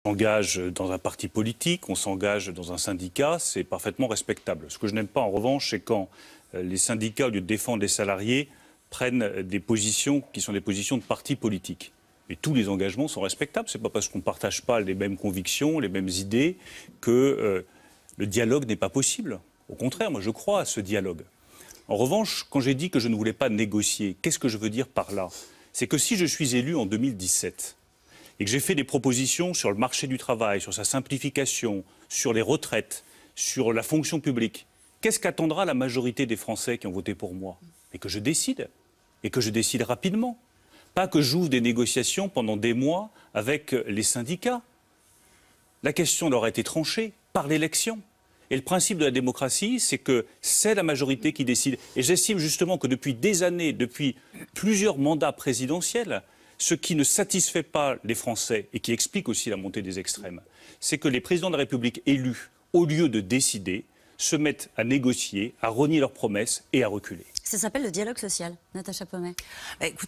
s'engage dans un parti politique, on s'engage dans un syndicat, c'est parfaitement respectable. Ce que je n'aime pas en revanche, c'est quand les syndicats, au lieu de défendre les salariés, prennent des positions qui sont des positions de partis politiques. Mais tous les engagements sont respectables. Ce n'est pas parce qu'on ne partage pas les mêmes convictions, les mêmes idées, que le dialogue n'est pas possible. Au contraire, moi je crois à ce dialogue. En revanche, quand j'ai dit que je ne voulais pas négocier, qu'est-ce que je veux dire par là? C'est que si je suis élu en 2017 et que j'ai fait des propositions sur le marché du travail, sur sa simplification, sur les retraites, sur la fonction publique, qu'est-ce qu'attendra la majorité des Français qui ont voté pour moi? Et que je décide. Et que je décide rapidement. Pas que j'ouvre des négociations pendant des mois avec les syndicats. La question leur a été tranchée par l'élection. Et le principe de la démocratie, c'est que c'est la majorité qui décide. Et j'estime justement que depuis des années, depuis plusieurs mandats présidentiels, ce qui ne satisfait pas les Français et qui explique aussi la montée des extrêmes, c'est que les présidents de la République élus, au lieu de décider, se mettent à négocier, à renier leurs promesses et à reculer. Ça s'appelle le dialogue social, Natacha Pommet. Écoutez,